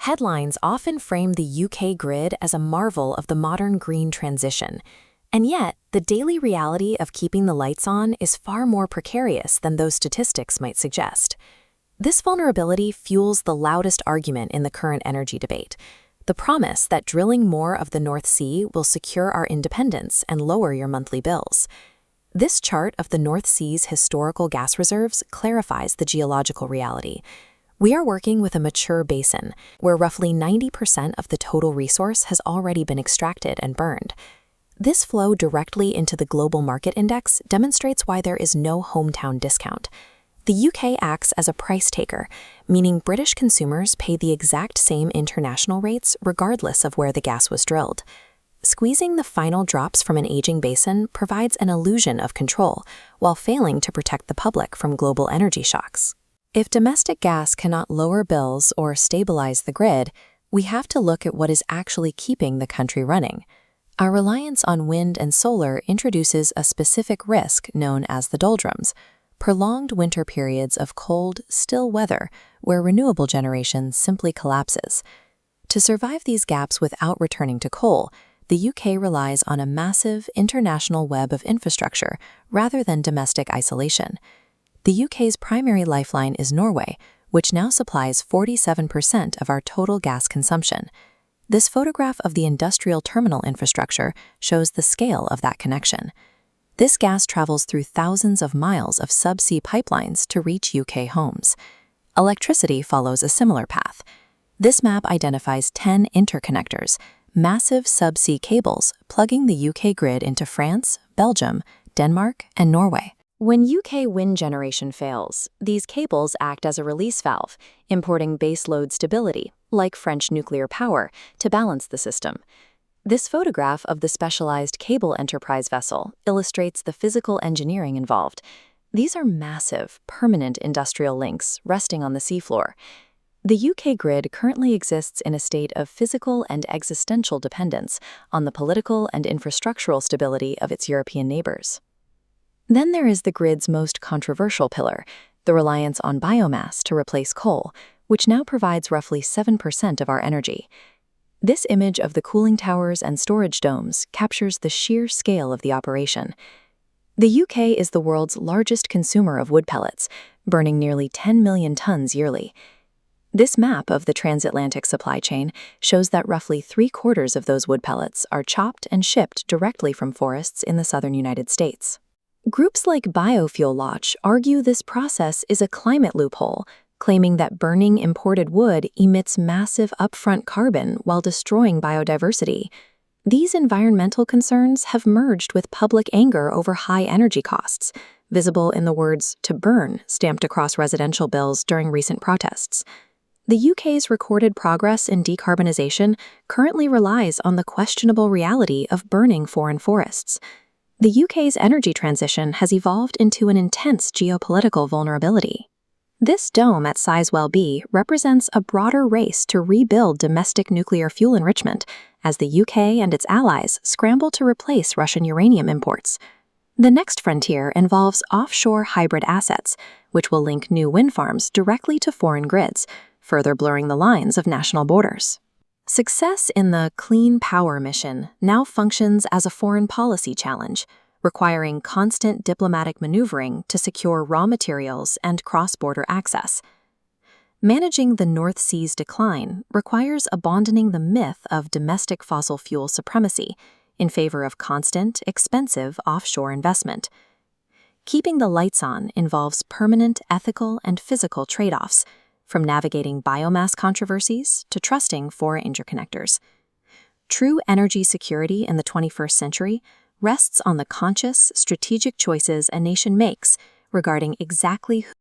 Headlines often frame the UK grid as a marvel of the modern green transition. And yet, the daily reality of keeping the lights on is far more precarious than those statistics might suggest. This vulnerability fuels the loudest argument in the current energy debate: the promise that drilling more of the North Sea will secure our independence and lower your monthly bills. This chart of the North Sea's historical gas reserves clarifies the geological reality. We are working with a mature basin, where roughly 90% of the total resource has already been extracted and burned. This flow directly into the global market index demonstrates why there is no hometown discount. The UK acts as a price taker, meaning British consumers pay the exact same international rates regardless of where the gas was drilled. Squeezing the final drops from an aging basin provides an illusion of control, while failing to protect the public from global energy shocks. If domestic gas cannot lower bills or stabilize the grid, we have to look at what is actually keeping the country running. Our reliance on wind and solar introduces a specific risk known as the doldrums, prolonged winter periods of cold, still weather where renewable generation simply collapses. To survive these gaps without returning to coal, the UK relies on a massive international web of infrastructure rather than domestic isolation. The UK's primary lifeline is Norway, which now supplies 47% of our total gas consumption. This photograph of the industrial terminal infrastructure shows the scale of that connection. This gas travels through thousands of miles of subsea pipelines to reach UK homes. Electricity follows a similar path. This map identifies 10 interconnectors, massive subsea cables plugging the UK grid into France, Belgium, Denmark, and Norway. When UK wind generation fails, these cables act as a release valve, importing baseload stability, like French nuclear power, to balance the system. This photograph of the specialized cable enterprise vessel illustrates the physical engineering involved. These are massive, permanent industrial links resting on the seafloor. The UK grid currently exists in a state of physical and existential dependence on the political and infrastructural stability of its European neighbours. Then there is the grid's most controversial pillar, the reliance on biomass to replace coal, which now provides roughly 7% of our energy. This image of the cooling towers and storage domes captures the sheer scale of the operation. The UK is the world's largest consumer of wood pellets, burning nearly 10 million tons yearly. This map of the transatlantic supply chain shows that roughly 3/4 of those wood pellets are chopped and shipped directly from forests in the southern United States. Groups like Biofuelwatch argue this process is a climate loophole, claiming that burning imported wood emits massive upfront carbon while destroying biodiversity. These environmental concerns have merged with public anger over high energy costs, visible in the words "to burn" stamped across residential bills during recent protests. The UK's recorded progress in decarbonization currently relies on the questionable reality of burning foreign forests. The UK's energy transition has evolved into an intense geopolitical vulnerability. This dome at Sizewell B represents a broader race to rebuild domestic nuclear fuel enrichment as the UK and its allies scramble to replace Russian uranium imports. The next frontier involves offshore hybrid assets, which will link new wind farms directly to foreign grids, further blurring the lines of national borders. Success in the Clean Power mission now functions as a foreign policy challenge, requiring constant diplomatic maneuvering to secure raw materials and cross-border access. Managing the North Sea's decline requires abandoning the myth of domestic fossil fuel supremacy in favor of constant, expensive offshore investment. Keeping the lights on involves permanent ethical and physical trade-offs, from navigating biomass controversies to trusting foreign interconnectors. True energy security in the 21st century rests on the conscious, strategic choices a nation makes regarding exactly who